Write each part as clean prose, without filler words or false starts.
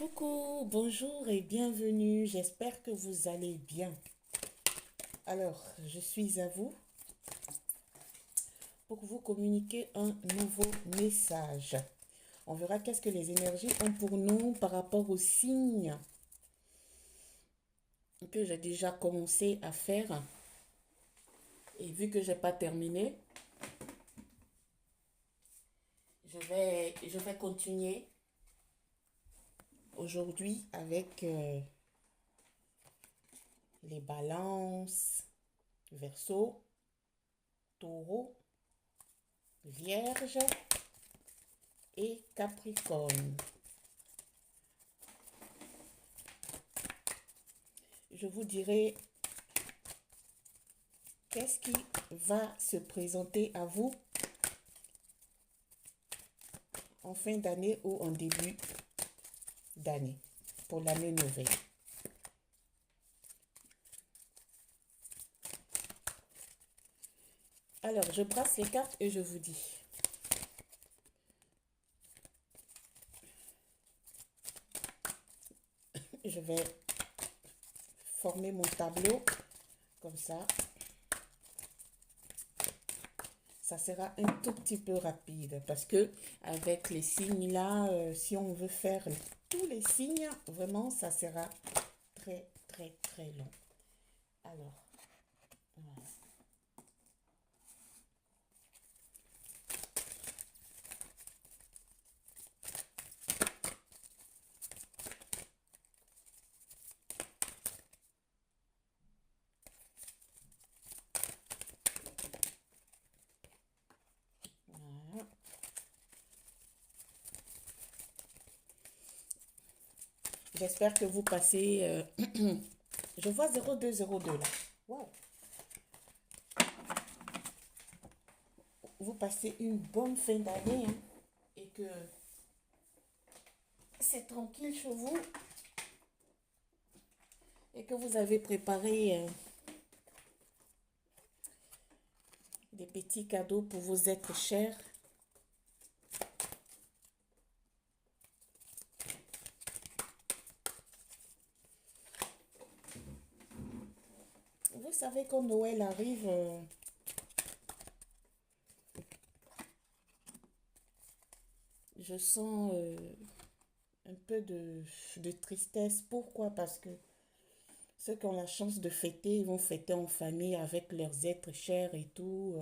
Coucou, bonjour et bienvenue. J'espère que vous allez bien. Alors, je suis à vous pour vous communiquer un nouveau message. On verra qu'est-ce que les énergies ont pour nous par rapport aux signes que j'ai déjà commencé à faire. Et vu que j'ai pas terminé, je vais continuer aujourd'hui avec les balances, Verseau, Taureau, Vierge et Capricorne. Je vous dirai qu'est-ce qui va se présenter à vous en fin d'année ou en début d'année pour l'année nouvelle. Alors, je brasse les cartes et je vous dis. Je vais former mon tableau comme ça. Ça sera un tout petit peu rapide parce que avec les signes là, si on veut faire tous les signes, vraiment, ça sera très, très, très long. Alors, voilà. Voilà. J'espère que vous passez... je vois 0202 là. Wow. Vous passez une bonne fin d'année hein, et que c'est tranquille chez vous et que vous avez préparé des petits cadeaux pour vos êtres chers. Vous savez quand Noël arrive, je sens un peu de tristesse. Pourquoi? Parce que ceux qui ont la chance de fêter, ils vont fêter en famille avec leurs êtres chers et tout.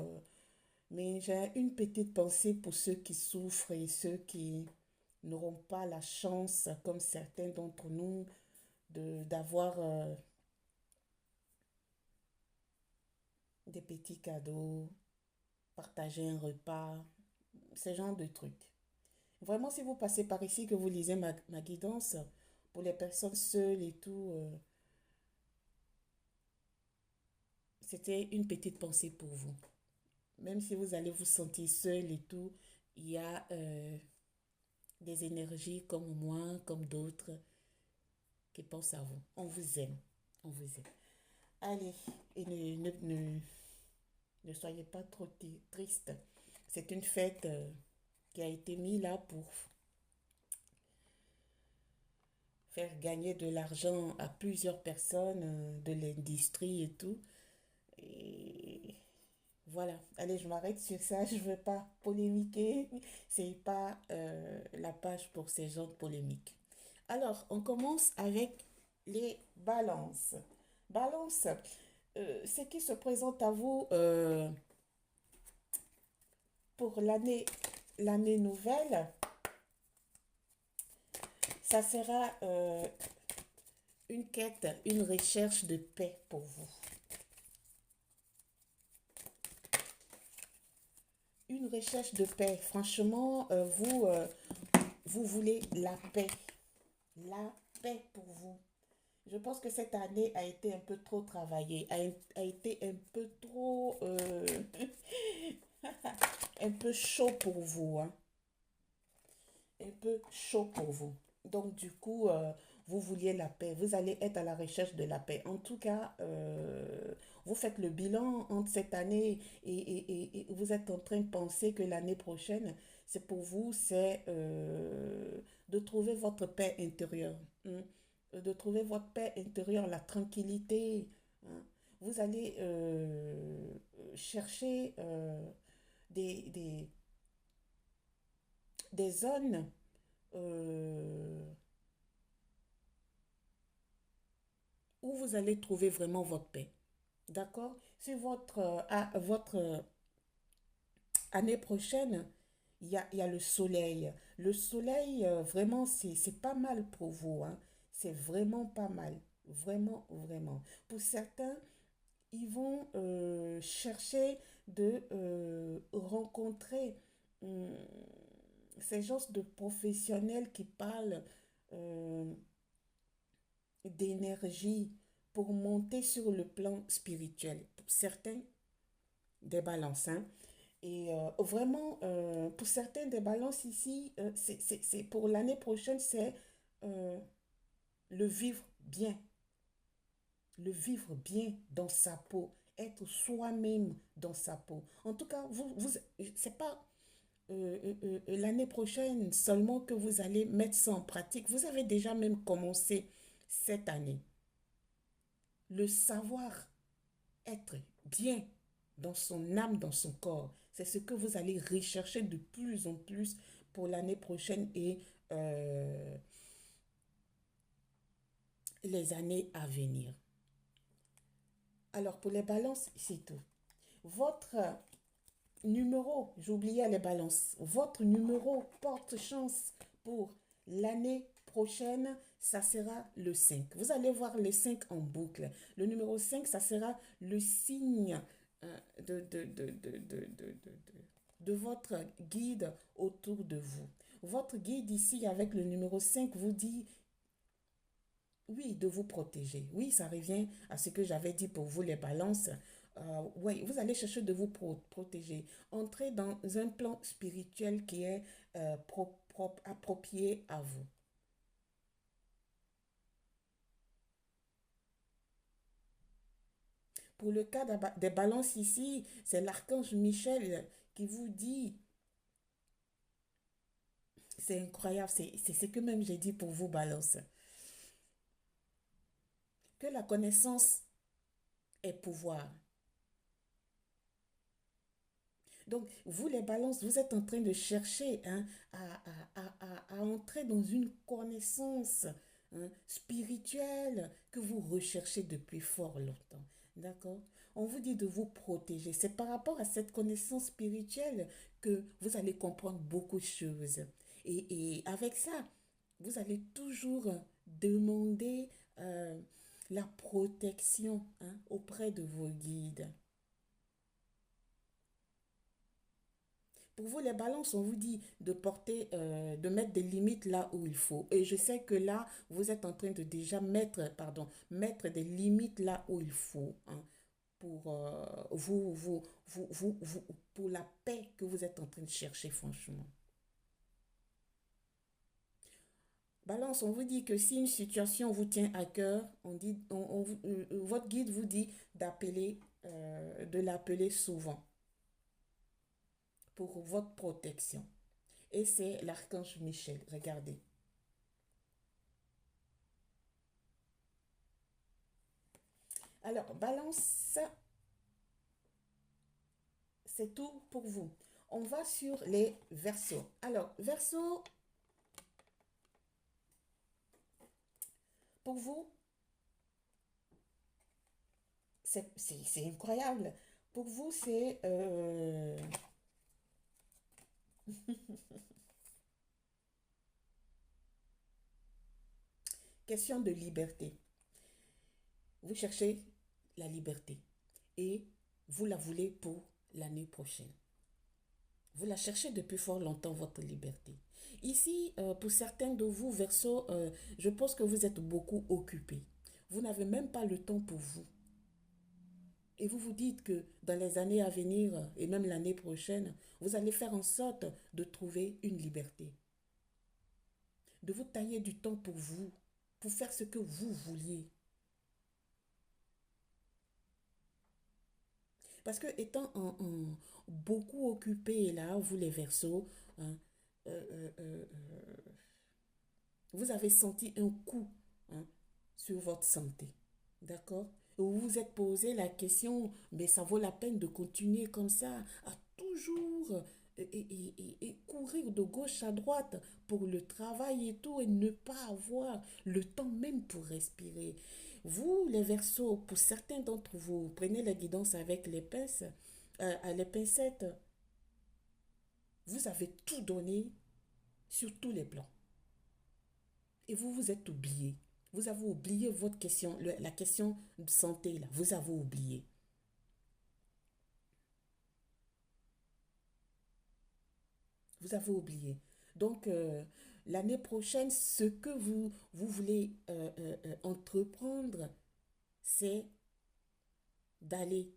Mais j'ai une petite pensée pour ceux qui souffrent et ceux qui n'auront pas la chance, comme certains d'entre nous, d'avoir des petits cadeaux, partager un repas, ce genre de trucs. Vraiment, si vous passez par ici, que vous lisez ma guidance, pour les personnes seules et tout, c'était une petite pensée pour vous. Même si vous allez vous sentir seul et tout, il y a des énergies comme moi, comme d'autres, qui pensent à vous. On vous aime. On vous aime. Allez, et ne soyez pas trop triste. C'est une fête qui a été mise là pour faire gagner de l'argent à plusieurs personnes de l'industrie et tout. Et voilà. Allez, je m'arrête sur ça. Je ne veux pas polémiquer. C'est pas la page pour ces gens de polémique. Alors, on commence avec les balances. Balance, ce qui se présente à vous pour l'année nouvelle, ça sera une quête, une recherche de paix pour vous. Une recherche de paix. Franchement, vous voulez la paix. La paix pour vous. Je pense que cette année a été un peu trop travaillée, a été un peu trop, un peu chaud pour vous, hein. Un peu chaud pour vous. Donc, du coup, vous vouliez la paix. Vous allez être à la recherche de la paix. En tout cas, vous faites le bilan entre cette année et vous êtes en train de penser que l'année prochaine, c'est pour vous, c'est de trouver votre paix intérieure, hein, de trouver votre paix intérieure, la tranquillité, hein. Vous allez chercher des, des, des zones euh, où vous allez trouver vraiment votre paix. D'accord? Si votre année prochaine, il y a le soleil. Le soleil, vraiment, c'est pas mal pour vous, hein. C'est vraiment pas mal. Vraiment, vraiment. Pour certains, ils vont chercher de rencontrer hum, ces genres de professionnels qui parlent euh, d'énergie pour monter sur le plan spirituel. Pour certains, des balances, hein. Et vraiment, pour certains des balances ici, pour l'année prochaine, c'est euh, le vivre bien, le vivre bien dans sa peau, être soi-même dans sa peau. En tout cas, c'est pas l'année prochaine seulement que vous allez mettre ça en pratique. Vous avez déjà même commencé cette année. Le savoir être bien dans son âme, dans son corps, c'est ce que vous allez rechercher de plus en plus pour l'année prochaine et euh, les années à venir. Alors pour les balances, c'est tout. Votre numéro, j'oubliais les balances, votre numéro porte chance pour l'année prochaine, ça sera le 5. Vous allez voir le 5 en boucle. Le numéro 5, ça sera le signe de votre guide autour de vous. Votre guide ici avec le numéro 5 vous dit oui, de vous protéger. Oui, ça revient à ce que j'avais dit pour vous, les balances. Oui, vous allez chercher de vous protéger. Entrez dans un plan spirituel qui est approprié à vous. Pour le cas des balances ici, c'est l'archange Michel qui vous dit, c'est incroyable, c'est ce que même j'ai dit pour vous, balance, que la connaissance est pouvoir. Donc, vous, les balances, vous êtes en train de chercher, hein, à entrer dans une connaissance, hein, spirituelle que vous recherchez depuis fort longtemps. D'accord? On vous dit de vous protéger. C'est par rapport à cette connaissance spirituelle que vous allez comprendre beaucoup de choses. Et avec ça, vous allez toujours demander la protection, hein, auprès de vos guides. Pour vous, les balances, on vous dit de porter, de mettre des limites là où il faut. Et je sais que là, vous êtes en train de déjà mettre des limites là où il faut, hein, pour pour la paix que vous êtes en train de chercher, franchement. Balance, on vous dit que si une situation vous tient à cœur, votre guide vous dit de l'appeler souvent pour votre protection. Et c'est l'archange Michel. Regardez. Alors, balance, c'est tout pour vous. On va sur les versos. Alors, verso, pour vous, c'est incroyable. Pour vous, c'est question de liberté. Vous cherchez la liberté et vous la voulez pour l'année prochaine. Vous la cherchez depuis fort longtemps, votre liberté. Ici, pour certains de vous, Verseau, je pense que vous êtes beaucoup occupés. Vous n'avez même pas le temps pour vous. Et vous vous dites que dans les années à venir et même l'année prochaine, vous allez faire en sorte de trouver une liberté. De vous tailler du temps pour vous, pour faire ce que vous vouliez. Parce que étant beaucoup occupé là, vous les Verseaux, hein, euh, euh, euh, euh, vous avez senti un coup, hein, sur votre santé. D'accord? Vous vous êtes posé la question, mais ça vaut la peine de continuer comme ça, à toujours et courir de gauche à droite pour le travail et tout, et ne pas avoir le temps même pour respirer. Vous, les Verseaux, pour certains d'entre vous, prenez la guidance avec les pincettes, vous avez tout donné sur tous les plans. Et vous vous êtes oublié. Vous avez oublié votre question, la question de santé, là. Vous avez oublié. Vous avez oublié. Donc, l'année prochaine, ce que vous voulez entreprendre, c'est d'aller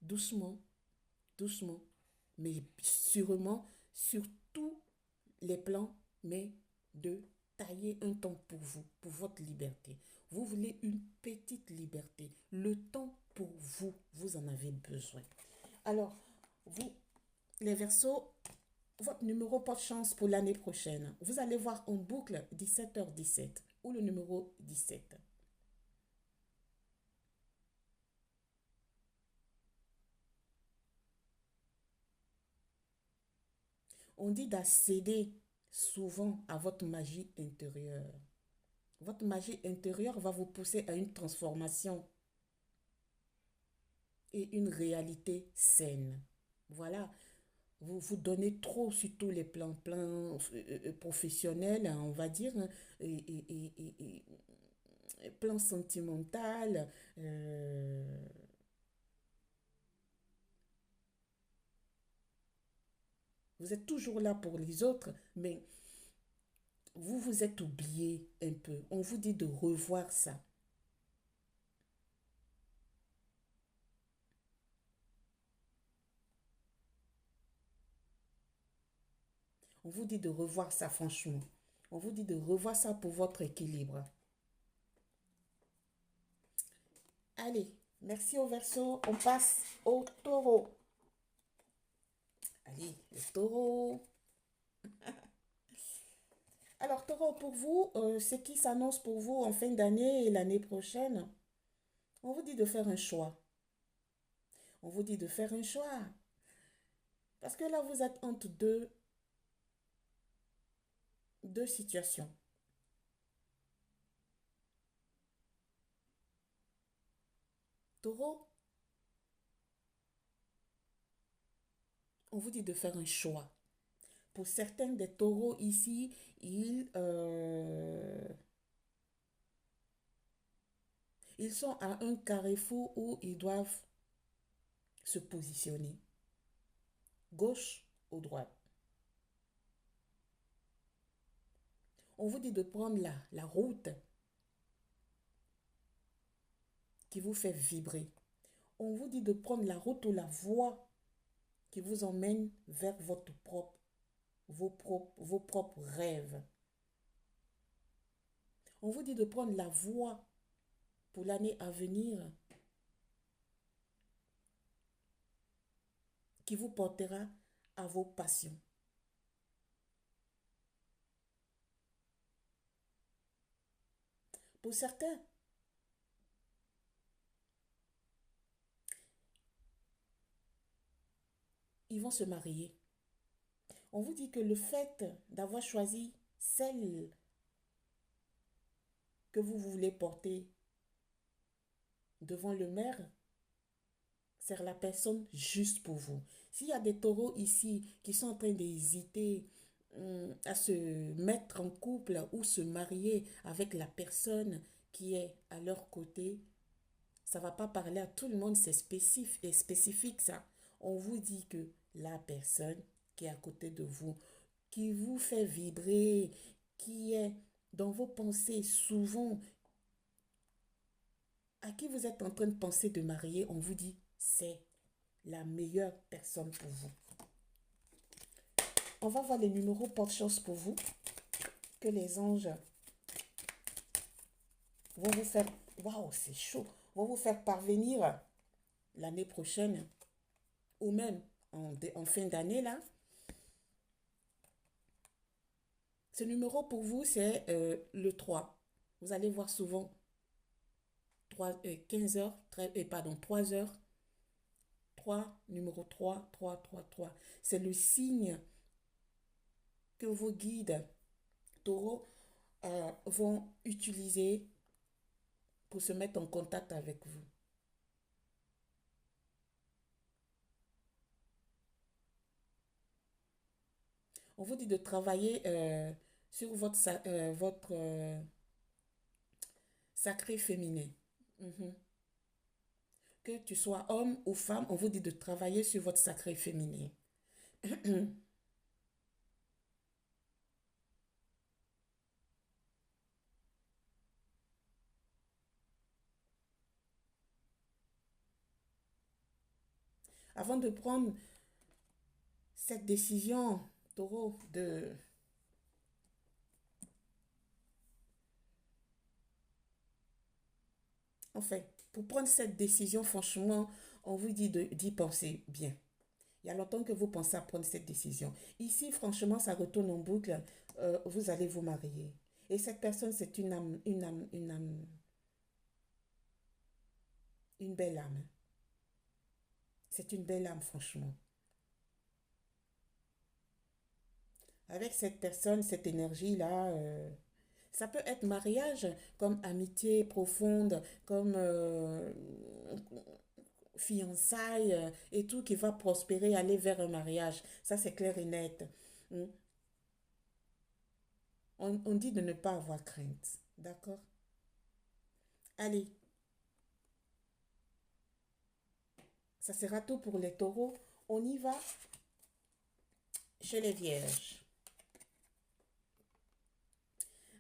doucement, doucement, mais sûrement sur tous les plans, mais de tailler un temps pour vous, pour votre liberté. Vous voulez une petite liberté. Le temps pour vous, vous en avez besoin. Alors, vous, les Verseaux, votre numéro porte-chance pour l'année prochaine. Vous allez voir en boucle 17h17 ou le numéro 17. On dit d'accéder souvent à votre magie intérieure. Votre magie intérieure va vous pousser à une transformation et une réalité saine. Voilà, vous vous donnez trop sur tous les plans professionnels, hein, on va dire, hein, et plan sentimental. Vous êtes toujours là pour les autres, mais vous vous êtes oublié un peu. On vous dit de revoir ça. On vous dit de revoir ça franchement. On vous dit de revoir ça pour votre équilibre. Allez, merci au Verseau. On passe au Taureau. Allez, le Taureau. Alors, Taureau, pour vous, ce qui s'annonce pour vous en fin d'année et l'année prochaine, on vous dit de faire un choix. On vous dit de faire un choix. Parce que là, vous êtes entre deux situations. Taureau, on vous dit de faire un choix. Pour certains des taureaux ici, ils sont à un carrefour où ils doivent se positionner, gauche ou droite. On vous dit de prendre la route qui vous fait vibrer. On vous dit de prendre la route ou la voie qui vous emmène vers vos propres rêves. On vous dit de prendre la voie pour l'année à venir qui vous portera à vos passions. Pour certains, ils vont se marier. On vous dit que le fait d'avoir choisi celle que vous voulez porter devant le maire, c'est la personne juste pour vous. S'il y a des taureaux ici qui sont en train d'hésiter à se mettre en couple ou se marier avec la personne qui est à leur côté, ça ne va pas parler à tout le monde, c'est spécifique ça. On vous dit que la personne qui est à côté de vous, qui vous fait vibrer, qui est dans vos pensées souvent, à qui vous êtes en train de penser de marier, on vous dit c'est la meilleure personne pour vous. On va voir les numéros porte-chance pour vous que les anges vont vous faire, waouh, c'est chaud, vont vous faire parvenir. l'année prochaine, ou même en fin d'année, là. Ce numéro pour vous, c'est le 3. Vous allez voir souvent 15 heures, pardon, 3 heures, 3 numéro 3 3 3 3. C'est le signe que vos guides taureaux vont utiliser pour se mettre en contact avec vous. On vous dit de travailler sur votre sacré féminin. Mhm. Que tu sois homme ou femme, on vous dit de travailler sur votre sacré féminin. Avant de prendre cette décision, taureau, enfin, pour prendre cette décision, franchement, on vous dit d'y penser bien. Il y a longtemps que vous pensez à prendre cette décision. Ici, franchement, ça retourne en boucle. Vous allez vous marier. Et cette personne, c'est une belle âme. C'est une belle âme, franchement. Avec cette personne, cette énergie-là, ça peut être mariage, comme amitié profonde, comme fiançailles et tout qui va prospérer, aller vers un mariage. Ça, c'est clair et net. Mm. On dit de ne pas avoir crainte. D'accord? Allez, ça sera tout pour les taureaux. On y va chez les vierges.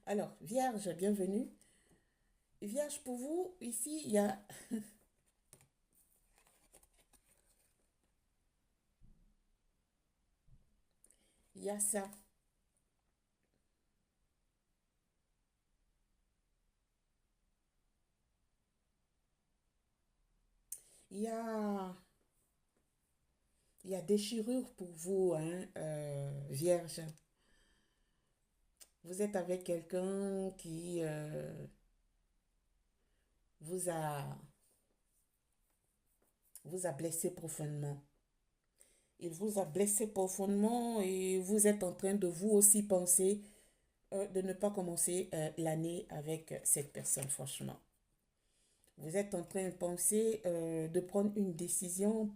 Alors, vierge, bienvenue. Vierge, pour vous, ici, il y a ça. Il y a, il y a déchirure pour vous, hein, vierge. Vous êtes avec quelqu'un qui vous a, vous a blessé profondément. Il vous a blessé profondément et vous êtes en train de vous aussi penser de ne pas commencer l'année avec cette personne, franchement. Vous êtes en train de penser de prendre une décision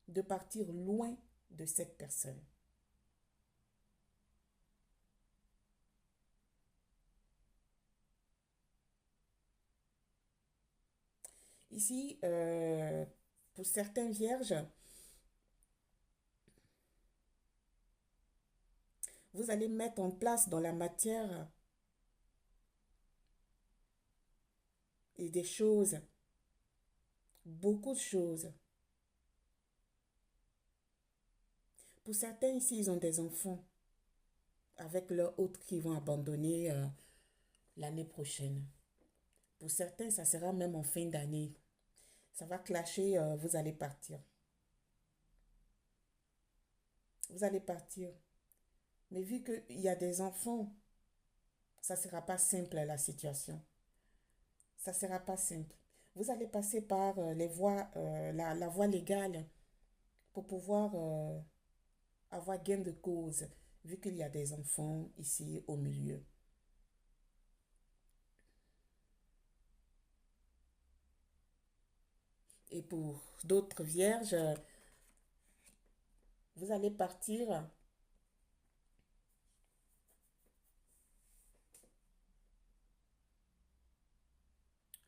de partir loin de cette personne. Ici, pour certains vierges, vous allez mettre en place dans la matière et des choses, beaucoup de choses. Pour certains ici, ils ont des enfants avec leurs autres qui vont abandonner l'année prochaine. Pour certains, ça sera même en fin d'année. Ça va clasher, vous allez partir. Vous allez partir. Mais vu qu'il y a des enfants, ça ne sera pas simple la situation. Ça ne sera pas simple. Vous allez passer par les voies, la voie légale pour pouvoir avoir gain de cause, vu qu'il y a des enfants ici au milieu. Et pour d'autres vierges, vous allez partir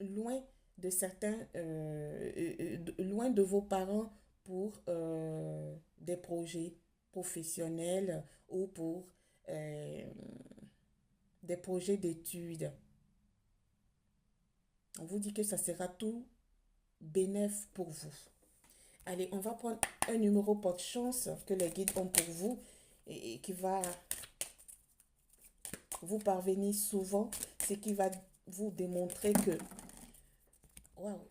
loin de certains, loin de vos parents pour des projets professionnels ou pour euh, des projets d'études. On vous dit que ça sera tout bénéf pour vous. Allez, on va prendre un numéro porte-chance que les guides ont pour vous et qui va vous parvenir souvent. C'est qui va vous démontrer que Waouh.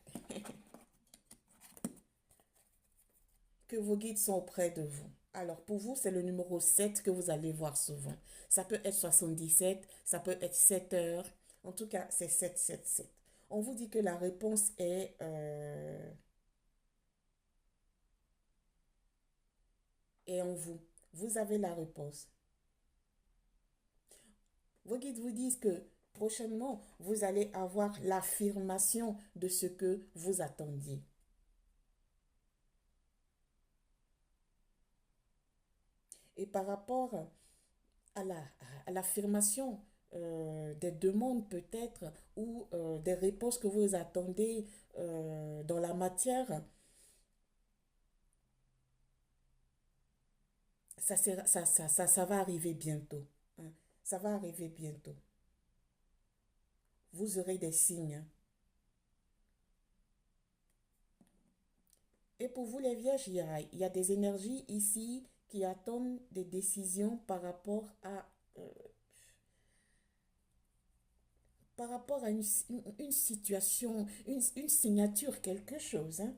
Que vos guides sont auprès de vous. Alors, pour vous, c'est le numéro 7 que vous allez voir souvent. Ça peut être 77, ça peut être 7 heures. En tout cas, c'est 7. On vous dit que la réponse est en vous. Vous avez la réponse. Vos guides vous disent que prochainement, vous allez avoir l'affirmation de ce que vous attendiez. Et par rapport à la, à l'affirmation des demandes peut-être ou des réponses que vous attendez dans la matière, ça va arriver bientôt, hein. Ça va arriver bientôt. Vous aurez des signes. Et pour vous les vierges, il y a des énergies ici qui attendent des décisions euh, par rapport à une situation, une signature, quelque chose, hein.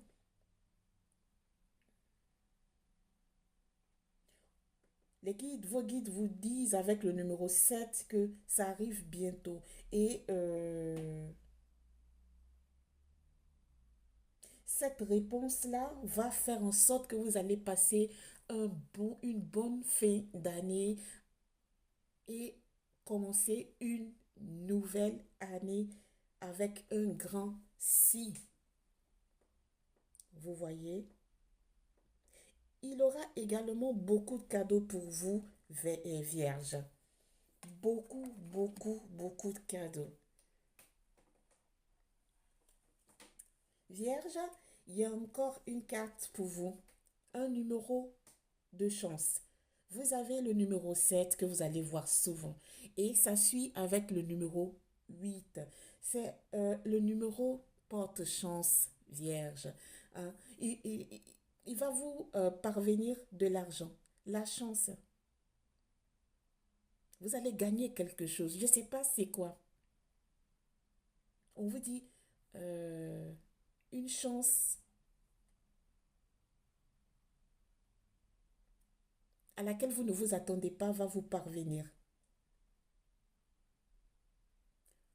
Vos guides vous disent avec le numéro 7 que ça arrive bientôt. Et cette réponse-là va faire en sorte que vous allez passer une bonne fin d'année et commencer une nouvelle année avec un grand si. Vous voyez? Il aura également beaucoup de cadeaux pour vous, Vierge. Beaucoup, beaucoup, beaucoup de cadeaux. Vierge, il y a encore une carte pour vous. Un numéro de chance. Vous avez le numéro 7 que vous allez voir souvent. Et ça suit avec le numéro 8. C'est le numéro porte-chance, Vierge. Hein. Il va vous parvenir de l'argent. La chance. Vous allez gagner quelque chose. Je ne sais pas c'est quoi. On vous dit euh, une chance à laquelle vous ne vous attendez pas va vous parvenir.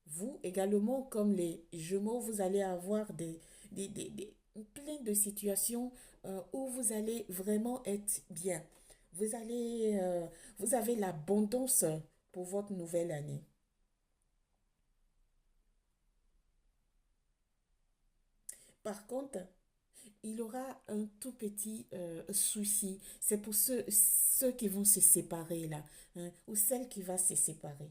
Vous également, comme les Gémeaux, vous allez avoir plein de situations où vous allez vraiment être bien. Vous avez l'abondance pour votre nouvelle année. Par contre, il aura un tout petit souci. C'est pour ceux qui vont se séparer là, hein, ou celle qui va se séparer.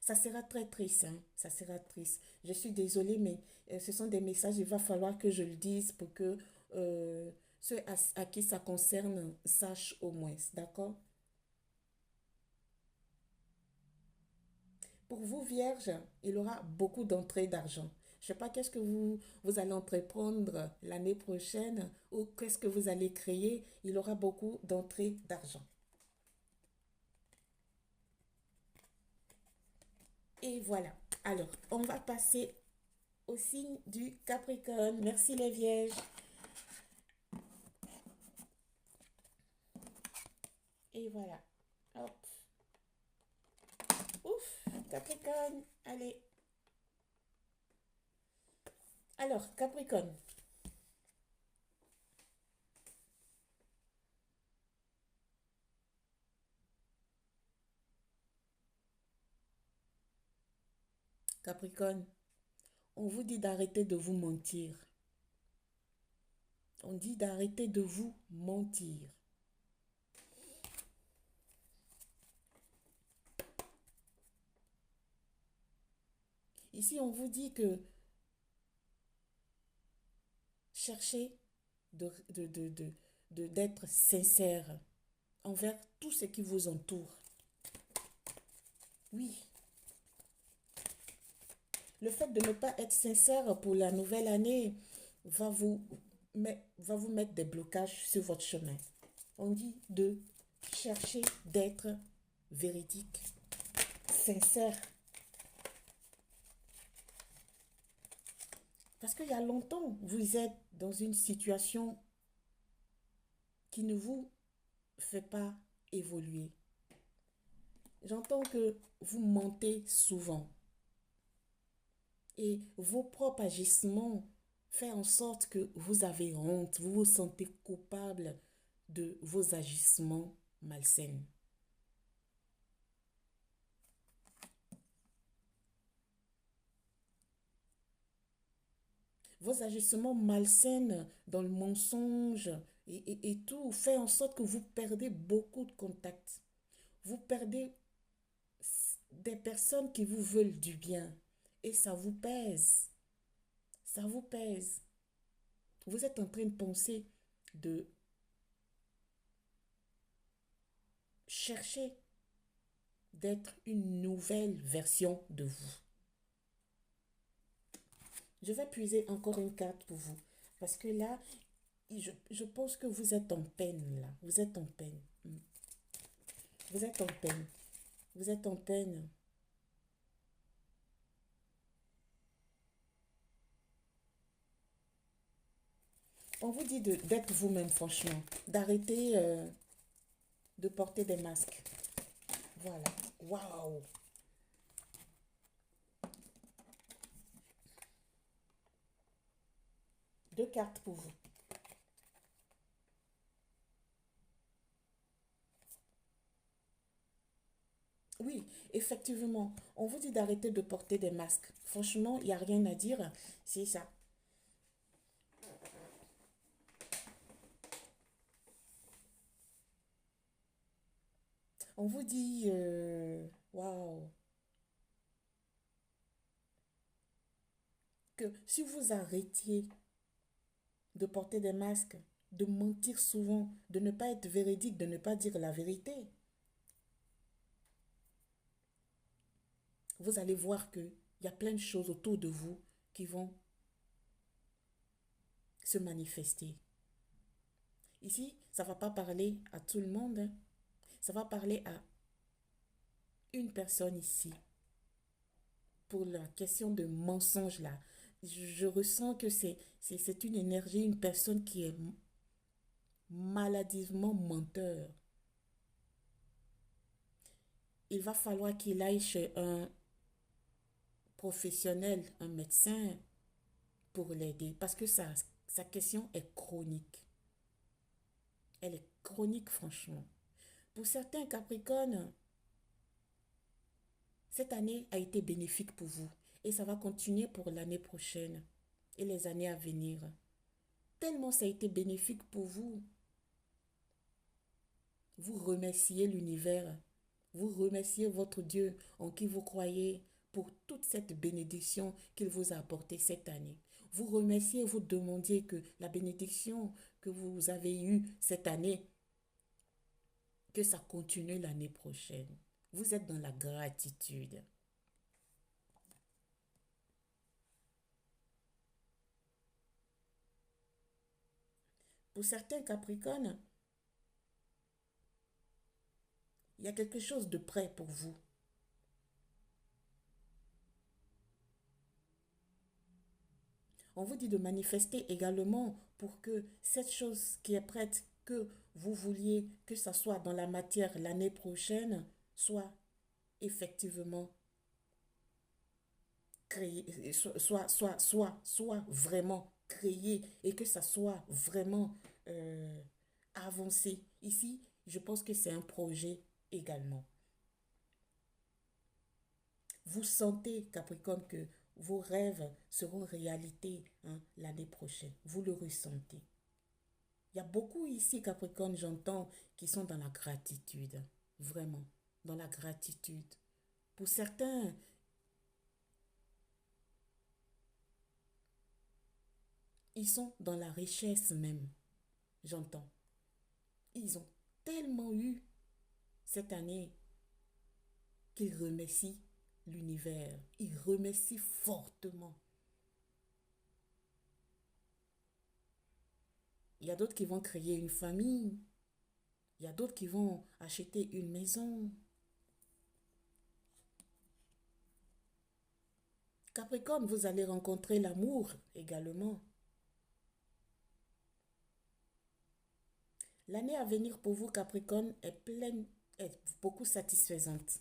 Ça sera très triste, hein, ça sera triste. Je suis désolée, mais ce sont des messages, il va falloir que je le dise pour que ceux à qui ça concerne sachent au moins, d'accord? Pour vous, Vierge, il aura beaucoup d'entrées d'argent. Je ne sais pas qu'est-ce que vous allez entreprendre l'année prochaine ou qu'est-ce que vous allez créer. Il aura beaucoup d'entrées d'argent. Et voilà. Alors, on va passer au signe du Capricorne. Merci les Vierges. Et voilà. Hop. Ouf, Capricorne. Allez. Alors, Capricorne. Capricorne, on vous dit d'arrêter de vous mentir. On dit d'arrêter de vous mentir. Ici, on vous dit que cherchez d'être sincère envers tout ce qui vous entoure. Oui, le fait de ne pas être sincère pour la nouvelle année va vous, va vous mettre des blocages sur votre chemin. On dit de chercher d'être véridique, sincère. Parce qu'il y a longtemps, vous êtes dans une situation qui ne vous fait pas évoluer. J'entends que vous mentez souvent et vos propres agissements font en sorte que vous avez honte, vous vous sentez coupable de vos agissements malsains. Vos agissements malsains dans le mensonge et tout fait en sorte que vous perdez beaucoup de contacts. Vous perdez des personnes qui vous veulent du bien et ça vous pèse. Ça vous pèse. Vous êtes en train de penser de chercher d'être une nouvelle version de vous. Je vais puiser encore une carte pour vous. Parce que là, je pense que vous êtes en peine là. Vous êtes en peine. Vous êtes en peine. Vous êtes en peine. On vous dit d'être vous-même, franchement. D'arrêter de porter des masques. Voilà. Waouh. Deux cartes pour vous. Oui, effectivement. On vous dit d'arrêter de porter des masques. Franchement, il n'y a rien à dire. C'est ça. On vous dit, waouh, que si vous arrêtiez de porter des masques, de mentir souvent, de ne pas être véridique, de ne pas dire la vérité, vous allez voir qu'il y a plein de choses autour de vous qui vont se manifester. Ici, ça ne va pas parler à tout le monde, hein. Ça va parler à une personne ici. Pour la question de mensonge là, je ressens que c'est une énergie, une personne qui est maladivement menteur. Il va falloir qu'il aille chez un professionnel, un médecin, pour l'aider. Parce que sa question est chronique. Elle est chronique, franchement. Pour certains Capricornes, cette année a été bénéfique pour vous. Et ça va continuer pour l'année prochaine et les années à venir. Tellement ça a été bénéfique pour vous. Vous remerciez l'univers. Vous remerciez votre Dieu en qui vous croyez pour toute cette bénédiction qu'il vous a apportée cette année. Vous remerciez et vous demandiez que la bénédiction que vous avez eue cette année, que ça continue l'année prochaine. Vous êtes dans la gratitude. Pour certains Capricornes, il y a quelque chose de prêt pour vous. On vous dit de manifester également pour que cette chose qui est prête, que vous vouliez que ça soit dans la matière l'année prochaine, soit effectivement créé, soit vraiment créé et que ça soit vraiment avancé. Ici, je pense que c'est un projet également. Vous sentez, Capricorne, que vos rêves seront réalité, hein, l'année prochaine. Vous le ressentez. Il y a beaucoup ici, Capricorne, j'entends, qui sont dans la gratitude. Vraiment, dans la gratitude. Pour certains, ils sont dans la richesse même, j'entends. Ils ont tellement eu cette année qu'ils remercient l'univers. Ils remercient fortement. Il y a d'autres qui vont créer une famille. Il y a d'autres qui vont acheter une maison. Capricorne, vous allez rencontrer l'amour également. L'année à venir pour vous, Capricorne, est beaucoup satisfaisante.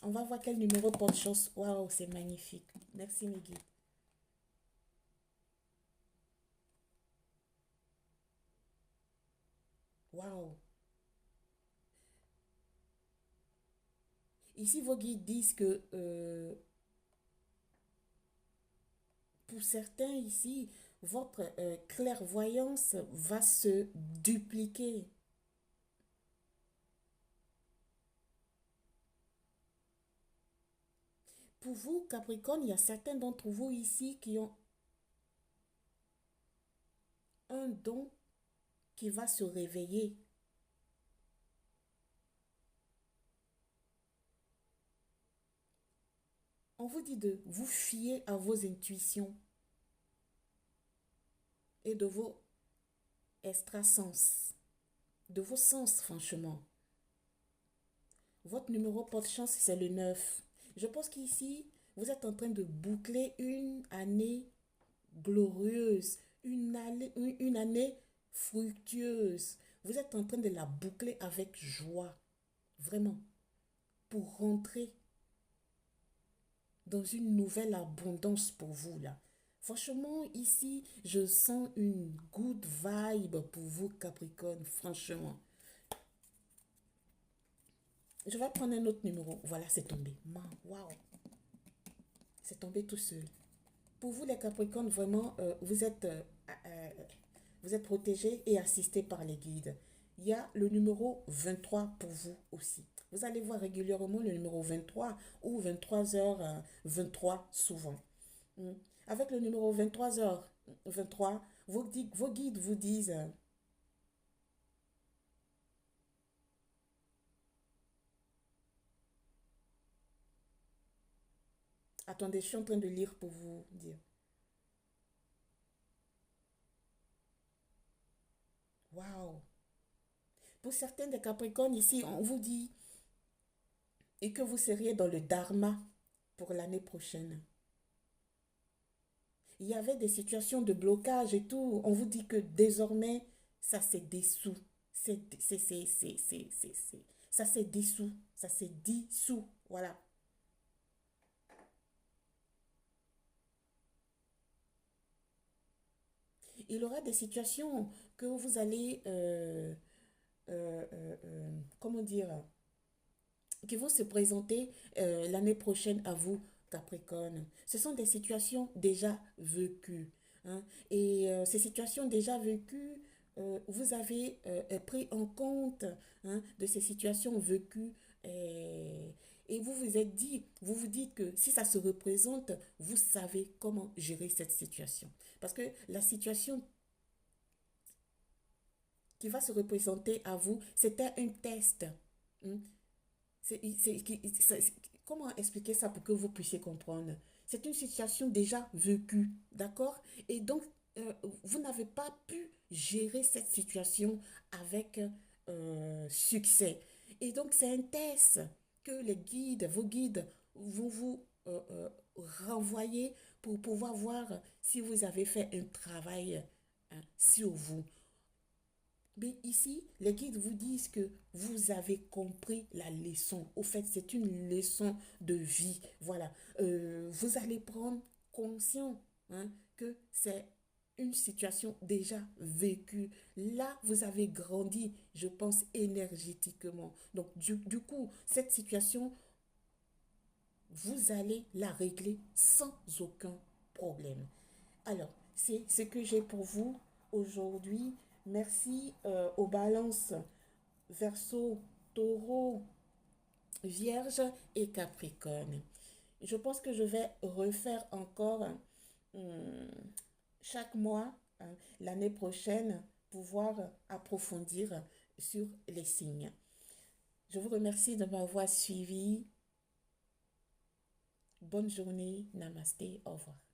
On va voir quel numéro porte chance. Waouh, c'est magnifique. Merci, mes guides. Waouh. Ici, vos guides disent que pour certains ici, votre clairvoyance va se dupliquer. Pour vous, Capricorne, il y a certains d'entre vous ici qui ont un don qui va se réveiller. On vous dit de vous fier à vos intuitions et de vos extrasens, de vos sens, franchement. Votre numéro porte-chance, c'est le 9. Je pense qu'ici, vous êtes en train de boucler une année glorieuse, une année fructueuse. Vous êtes en train de la boucler avec joie, vraiment, pour rentrer dans une nouvelle abondance pour vous, là. Franchement, ici, je sens une good vibe pour vous, Capricorne, franchement. Je vais prendre un autre numéro. Voilà, c'est tombé. Waouh, c'est tombé tout seul. Pour vous, les Capricornes, vraiment, vous êtes protégés et assistés par les guides. Il y a le numéro 23 pour vous aussi. Vous allez voir régulièrement le numéro 23 ou 23h23 souvent. Mm. Avec le numéro 23h23, vos guides vous disent, attendez, je suis en train de lire pour vous dire. Waouh! Pour certains des Capricornes ici, on vous dit et que vous seriez dans le dharma pour l'année prochaine. Il y avait des situations de blocage et tout. On vous dit que désormais, ça s'est dissous. Ça s'est dissous. Ça s'est dissous. Voilà. Il y aura des situations que vous allez, comment dire, qui vont se présenter l'année prochaine à vous, Capricorne. Ce sont des situations déjà vécues, hein. Et ces situations déjà vécues, vous avez pris en compte, hein, de ces situations vécues. Et vous vous êtes dit, vous vous dites que si ça se représente, vous savez comment gérer cette situation. Parce que la situation qui va se représenter à vous, c'était un test, hein. C'est, comment expliquer ça pour que vous puissiez comprendre? C'est une situation déjà vécue, d'accord? Et donc, vous n'avez pas pu gérer cette situation avec succès. Et donc, c'est un test que les guides, vos guides, vont vous renvoyer pour pouvoir voir si vous avez fait un travail, hein, sur vous. Mais ici, les guides vous disent que vous avez compris la leçon. Au fait, c'est une leçon de vie. Voilà. Vous allez prendre conscience, hein, que c'est une situation déjà vécue. Là, vous avez grandi, je pense, énergétiquement. Donc, du coup, cette situation, vous allez la régler sans aucun problème. Alors, c'est ce que j'ai pour vous aujourd'hui. Merci aux balances Verseau, Taureau, Vierge et Capricorne. Je pense que je vais refaire encore, hum, chaque mois, hein, l'année prochaine, pouvoir approfondir sur les signes. Je vous remercie de m'avoir suivi. Bonne journée. Namasté. Au revoir.